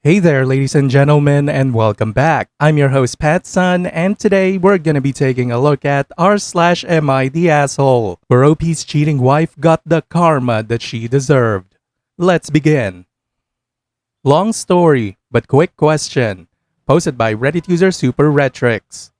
Hey there, ladies and gentlemen, and welcome back. I'm your host, Patsun, and today we're gonna be taking a look at r/am I the asshole, where OP's cheating wife got the karma that she deserved. Let's begin. Long story, but quick question. Posted by Reddit user Super Retrix.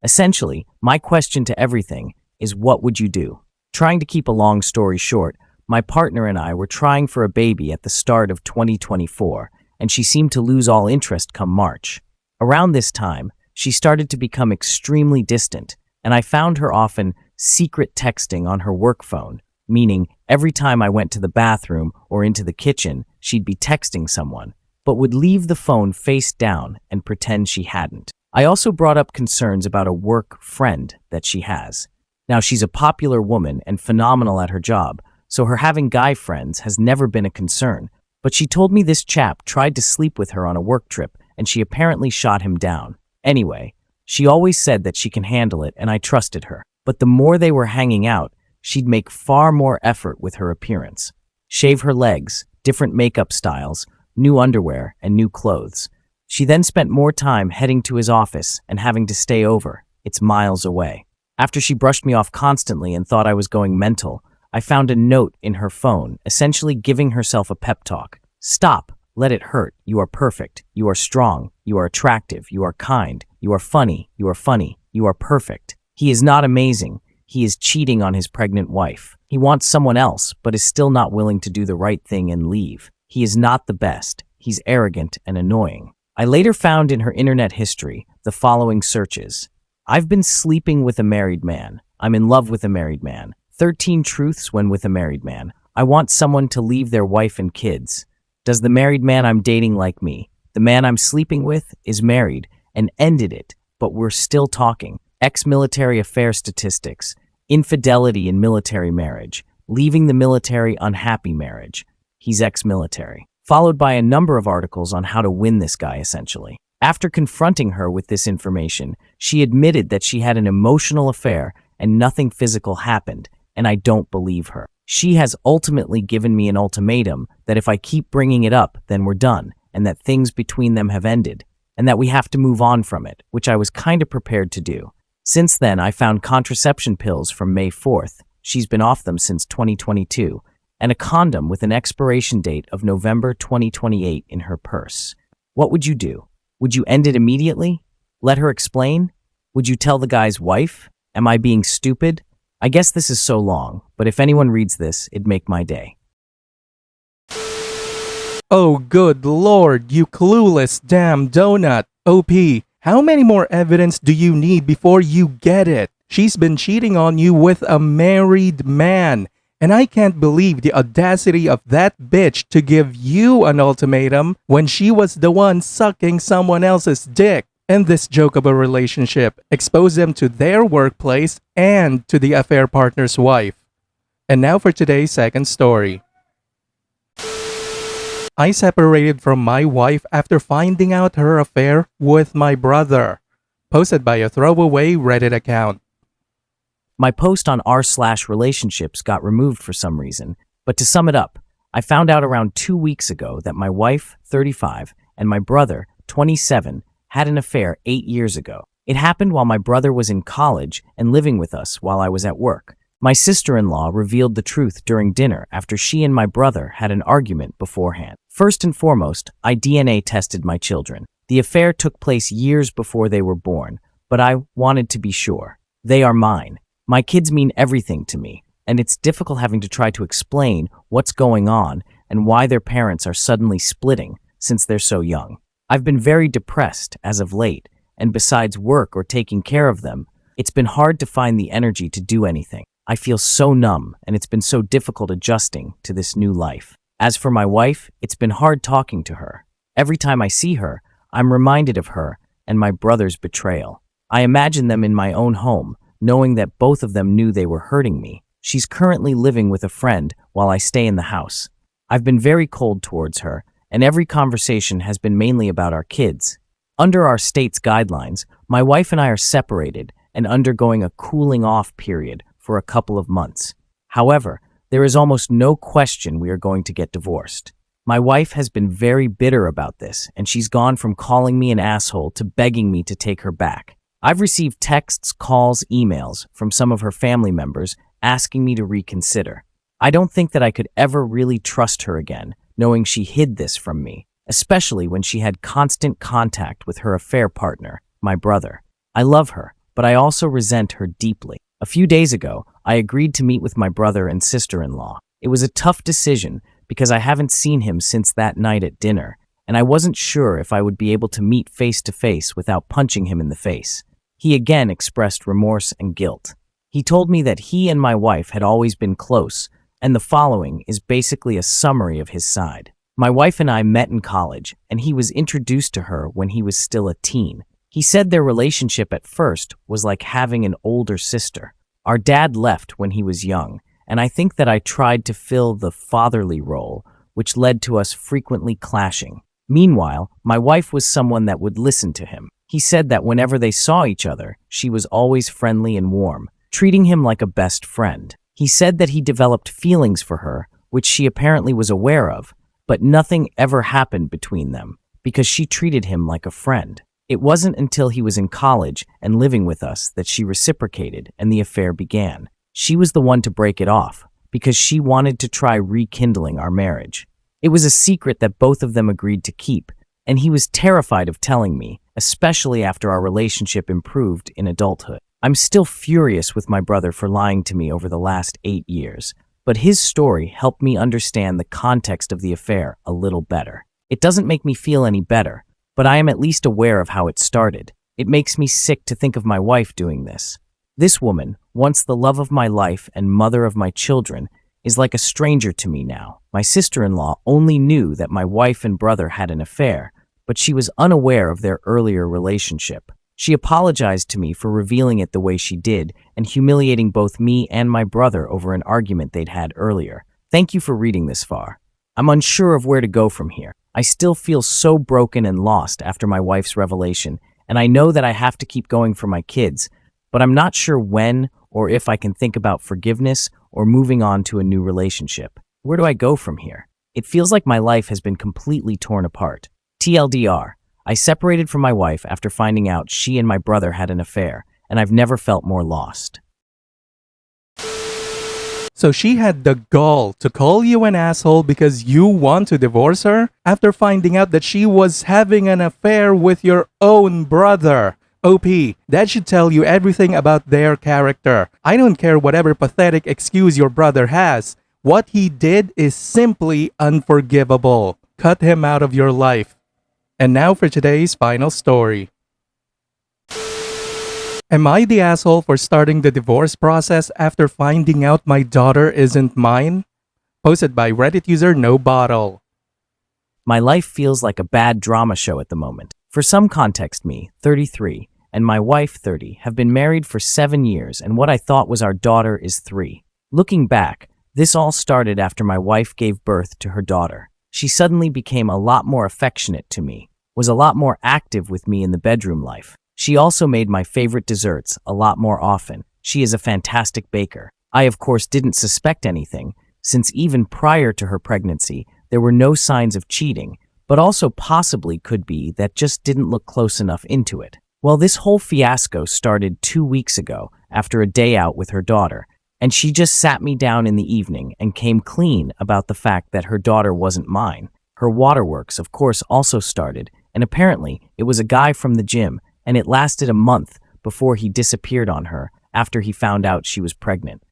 Essentially, my question to everything is what would you do? Trying to keep a long story short, my partner and I were trying for a baby at the start of 2024, and she seemed to lose all interest come March. Around this time, she started to become extremely distant, and I found her often secret texting on her work phone, meaning every time I went to the bathroom or into the kitchen, she'd be texting someone, but would leave the phone face down and pretend she hadn't. I also brought up concerns about a work friend that she has. Now, she's a popular woman and phenomenal at her job, so her having guy friends has never been a concern. But she told me this chap tried to sleep with her on a work trip, and she apparently shot him down. Anyway, she always said that she can handle it, and I trusted her. But the more they were hanging out, she'd make far more effort with her appearance. Shave her legs, different makeup styles, new underwear, and new clothes. She then spent more time heading to his office and having to stay over. It's miles away. After she brushed me off constantly and thought I was going mental, I found a note in her phone, essentially giving herself a pep talk. Stop. Let it hurt. You are perfect. You are strong. You are attractive. You are kind. You are funny. You are funny. You are perfect. He is not amazing. He is cheating on his pregnant wife. He wants someone else, but is still not willing to do the right thing and leave. He is not the best. He's arrogant and annoying. I later found in her internet history the following searches. I've been sleeping with a married man. I'm in love with a married man. 13 truths when with a married man. I want someone to leave their wife and kids. Does the married man I'm dating like me? The man I'm sleeping with is married and ended it, but we're still talking. Ex-military affair statistics. Infidelity in military marriage. Leaving the military unhappy marriage. He's ex-military. Followed by a number of articles on how to win this guy, essentially. After confronting her with this information, she admitted that she had an emotional affair and nothing physical happened, and I don't believe her. She has ultimately given me an ultimatum that if I keep bringing it up, then we're done, and that things between them have ended, and that we have to move on from it, which I was kind of prepared to do. Since then, I found contraception pills from May 4th. She's been off them since 2022, and a condom with an expiration date of November 2028 in her purse. What would you do? Would you end it immediately? Let her explain? Would you tell the guy's wife? Am I being stupid? I guess this is so long, but if anyone reads this, it'd make my day. Oh, good lord, you clueless damn donut. OP, how many more evidence do you need before you get it? She's been cheating on you with a married man. And I can't believe the audacity of that bitch to give you an ultimatum when she was the one sucking someone else's dick. And this joke of a relationship exposed them to their workplace and to the affair partner's wife. And now for today's second story. I separated from my wife after finding out her affair with my brother. Posted by a throwaway Reddit account. My post on r/relationships got removed for some reason, but to sum it up, I found out around 2 weeks ago that my wife, 35, and my brother, 27, had an affair 8 years ago. It happened while my brother was in college and living with us while I was at work. My sister-in-law revealed the truth during dinner after she and my brother had an argument beforehand. First and foremost, I DNA tested my children. The affair took place years before they were born, but I wanted to be sure. They are mine. My kids mean everything to me, and it's difficult having to try to explain what's going on and why their parents are suddenly splitting since they're so young. I've been very depressed as of late, and besides work or taking care of them, it's been hard to find the energy to do anything. I feel so numb, and it's been so difficult adjusting to this new life. As for my wife, it's been hard talking to her. Every time I see her, I'm reminded of her and my brother's betrayal. I imagine them in my own home, knowing that both of them knew they were hurting me. She's currently living with a friend while I stay in the house. I've been very cold towards her, and every conversation has been mainly about our kids. Under our state's guidelines, my wife and I are separated and undergoing a cooling off period for a couple of months. However, there is almost no question we are going to get divorced. My wife has been very bitter about this, and she's gone from calling me an asshole to begging me to take her back. I've received texts, calls, emails from some of her family members asking me to reconsider. I don't think that I could ever really trust her again, knowing she hid this from me, especially when she had constant contact with her affair partner, my brother. I love her, but I also resent her deeply. A few days ago, I agreed to meet with my brother and sister-in-law. It was a tough decision because I haven't seen him since that night at dinner, and I wasn't sure if I would be able to meet face-to-face without punching him in the face. He again expressed remorse and guilt. He told me that he and my wife had always been close, and the following is basically a summary of his side. My wife and I met in college, and he was introduced to her when he was still a teen. He said their relationship at first was like having an older sister. Our dad left when he was young, and I think that I tried to fill the fatherly role, which led to us frequently clashing. Meanwhile, my wife was someone that would listen to him. He said that whenever they saw each other, she was always friendly and warm, treating him like a best friend. He said that he developed feelings for her, which she apparently was aware of, but nothing ever happened between them because she treated him like a friend. It wasn't until he was in college and living with us that she reciprocated and the affair began. She was the one to break it off because she wanted to try rekindling our marriage. It was a secret that both of them agreed to keep, and he was terrified of telling me, especially after our relationship improved in adulthood. I'm still furious with my brother for lying to me over the last 8 years, but his story helped me understand the context of the affair a little better. It doesn't make me feel any better, but I am at least aware of how it started. It makes me sick to think of my wife doing this. This woman, once the love of my life and mother of my children, is like a stranger to me now. My sister-in-law only knew that my wife and brother had an affair, but she was unaware of their earlier relationship. She apologized to me for revealing it the way she did and humiliating both me and my brother over an argument they'd had earlier. Thank you for reading this far. I'm unsure of where to go from here. I still feel so broken and lost after my wife's revelation, and I know that I have to keep going for my kids, but I'm not sure when or if I can think about forgiveness or moving on to a new relationship. Where do I go from here? It feels like my life has been completely torn apart. TLDR, I separated from my wife after finding out she and my brother had an affair, and I've never felt more lost. So she had the gall to call you an asshole because you want to divorce her after finding out that she was having an affair with your own brother. OP, that should tell you everything about their character. I don't care whatever pathetic excuse your brother has. What he did is simply unforgivable. Cut him out of your life. And now for today's final story. Am I the asshole for starting the divorce process after finding out my daughter isn't mine? Posted by Reddit user No Bottle. My life feels like a bad drama show at the moment. For some context, me, 33, and my wife, 30, have been married for 7 years, and what I thought was our daughter is 3. Looking back, this all started after my wife gave birth to her daughter. She suddenly became a lot more affectionate to me, was a lot more active with me in the bedroom life. She also made my favorite desserts a lot more often. She is a fantastic baker. I, of course, didn't suspect anything, since even prior to her pregnancy, there were no signs of cheating, but also possibly could be that just didn't look close enough into it. Well, this whole fiasco started 2 weeks ago after a day out with her daughter, and she just sat me down in the evening and came clean about the fact that her daughter wasn't mine. Her waterworks, of course, also started, and apparently it was a guy from the gym, and it lasted a month before he disappeared on her after he found out she was pregnant.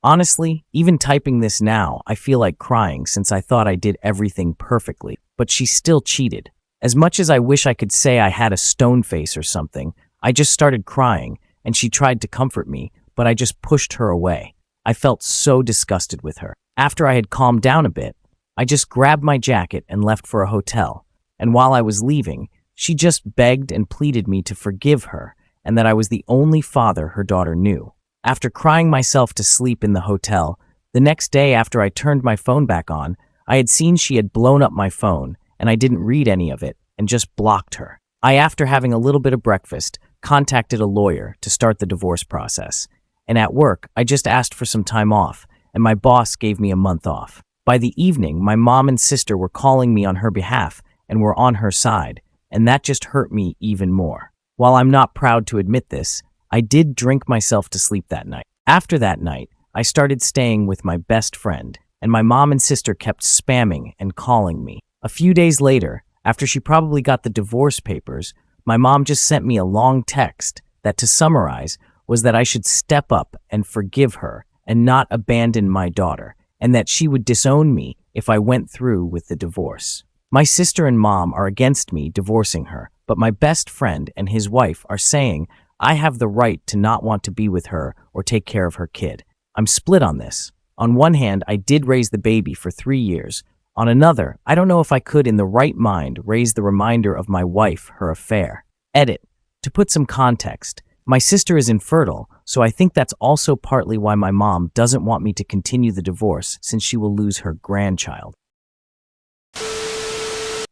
Honestly, even typing this now, I feel like crying since I thought I did everything perfectly, but she still cheated. As much as I wish I could say I had a stone face or something, I just started crying, and she tried to comfort me, but I just pushed her away. I felt so disgusted with her. After I had calmed down a bit, I just grabbed my jacket and left for a hotel, and while I was leaving, she just begged and pleaded me to forgive her and that I was the only father her daughter knew. After crying myself to sleep in the hotel, the next day after I turned my phone back on, I had seen she had blown up my phone and I didn't read any of it and just blocked her. I, after having a little bit of breakfast, contacted a lawyer to start the divorce process, and at work, I just asked for some time off, and my boss gave me a month off. By the evening, my mom and sister were calling me on her behalf and were on her side, and that just hurt me even more. While I'm not proud to admit this, I did drink myself to sleep that night. After that night, I started staying with my best friend, and my mom and sister kept spamming and calling me. A few days later, after she probably got the divorce papers, my mom just sent me a long text that, to summarize, was that I should step up and forgive her and not abandon my daughter, and that she would disown me if I went through with the divorce. My sister and mom are against me divorcing her, but my best friend and his wife are saying I have the right to not want to be with her or take care of her kid. I'm split on this. On one hand, I did raise the baby for 3 years. On another, I don't know if I could in the right mind raise the reminder of my wife, her affair. Edit. To put some context, my sister is infertile, so I think that's also partly why my mom doesn't want me to continue the divorce since she will lose her grandchild.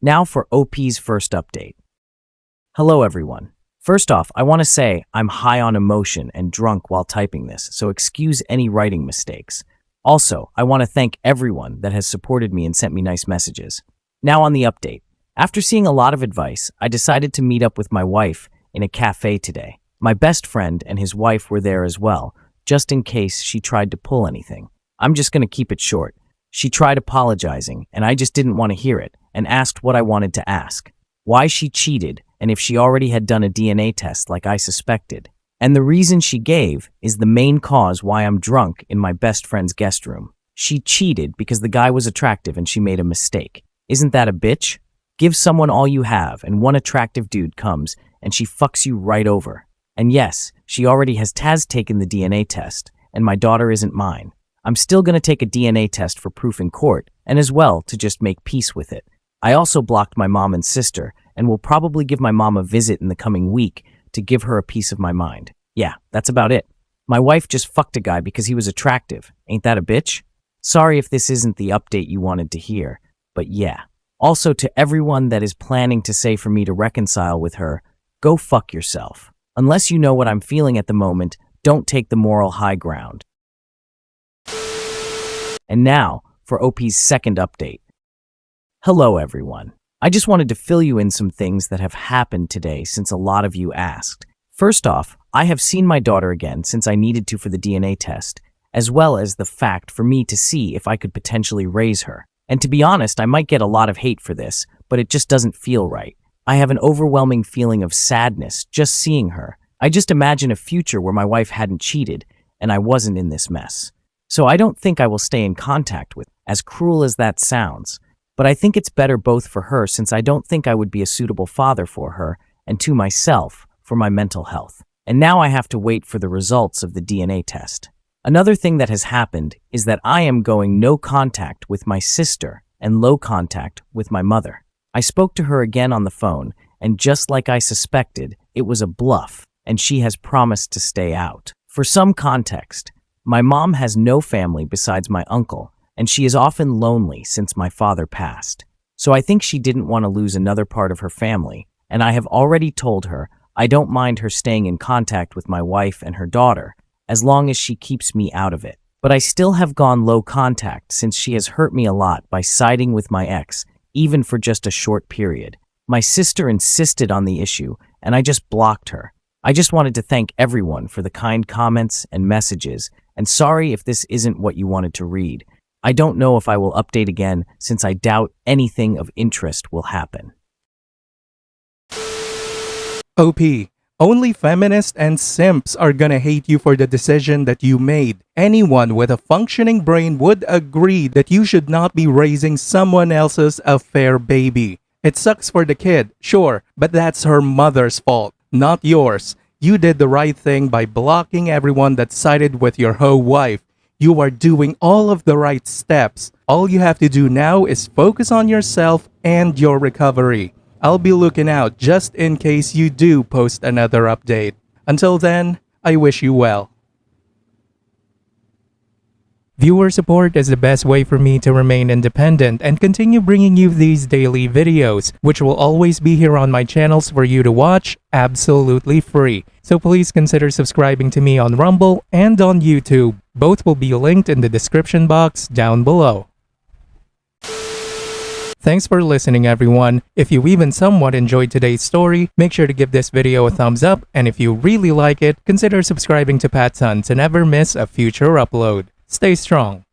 Now for OP's first update. Hello everyone. First off, I want to say I'm high on emotion and drunk while typing this, so excuse any writing mistakes. Also, I want to thank everyone that has supported me and sent me nice messages. Now on the update. After seeing a lot of advice, I decided to meet up with my wife in a cafe today. My best friend and his wife were there as well, just in case she tried to pull anything. I'm just going to keep it short. She tried apologizing, and I just didn't want to hear it, and asked what I wanted to ask. Why she cheated, and if she already had done a DNA test like I suspected. And the reason she gave is the main cause why I'm drunk in my best friend's guest room. She cheated because the guy was attractive and she made a mistake. Isn't that a bitch? Give someone all you have and one attractive dude comes and she fucks you right over. And yes, she already has taken the DNA test, and my daughter isn't mine. I'm still going to take a DNA test for proof in court, and as well to just make peace with it. I also blocked my mom and sister, and will probably give my mom a visit in the coming week to give her a piece of my mind. Yeah, that's about it. My wife just fucked a guy because he was attractive. Ain't that a bitch? Sorry if this isn't the update you wanted to hear, but yeah. Also to everyone that is planning to say for me to reconcile with her, go fuck yourself. Unless you know what I'm feeling at the moment, don't take the moral high ground. And now for OP's second update. Hello everyone. I just wanted to fill you in some things that have happened today since a lot of you asked. First off, I have seen my daughter again since I needed to for the DNA test, as well as the fact for me to see if I could potentially raise her. And to be honest, I might get a lot of hate for this, but it just doesn't feel right. I have an overwhelming feeling of sadness just seeing her. I just imagine a future where my wife hadn't cheated and I wasn't in this mess. So I don't think I will stay in contact with, as cruel as that sounds. But I think it's better both for her since I don't think I would be a suitable father for her, and to myself for my mental health. And now I have to wait for the results of the DNA test. Another thing that has happened is that I am going no contact with my sister and low contact with my mother. I spoke to her again on the phone, and just like I suspected, it was a bluff, and she has promised to stay out. For some context, my mom has no family besides my uncle, and she is often lonely since my father passed. So I think she didn't want to lose another part of her family, and I have already told her I don't mind her staying in contact with my wife and her daughter, as long as she keeps me out of it. But I still have gone low contact since she has hurt me a lot by siding with my ex, even for just a short period. My sister insisted on the issue, and I just blocked her. I just wanted to thank everyone for the kind comments and messages, and sorry if this isn't what you wanted to read. I don't know if I will update again since I doubt anything of interest will happen. OP, only feminists and simps are gonna hate you for the decision that you made. Anyone with a functioning brain would agree that you should not be raising someone else's affair baby. It sucks for the kid, sure, but that's her mother's fault, not yours. You did the right thing by blocking everyone that sided with your hoe wife. You are doing all of the right steps. All you have to do now is focus on yourself and your recovery. I'll be looking out just in case you do post another update. Until then, I wish you well. Viewer support is the best way for me to remain independent and continue bringing you these daily videos, which will always be here on my channels for you to watch absolutely free. So please consider subscribing to me on Rumble and on YouTube. Both will be linked in the description box down below. Thanks for listening, everyone. If you even somewhat enjoyed today's story, make sure to give this video a thumbs up, and if you really like it, consider subscribing to PattSun to never miss a future upload. Stay strong.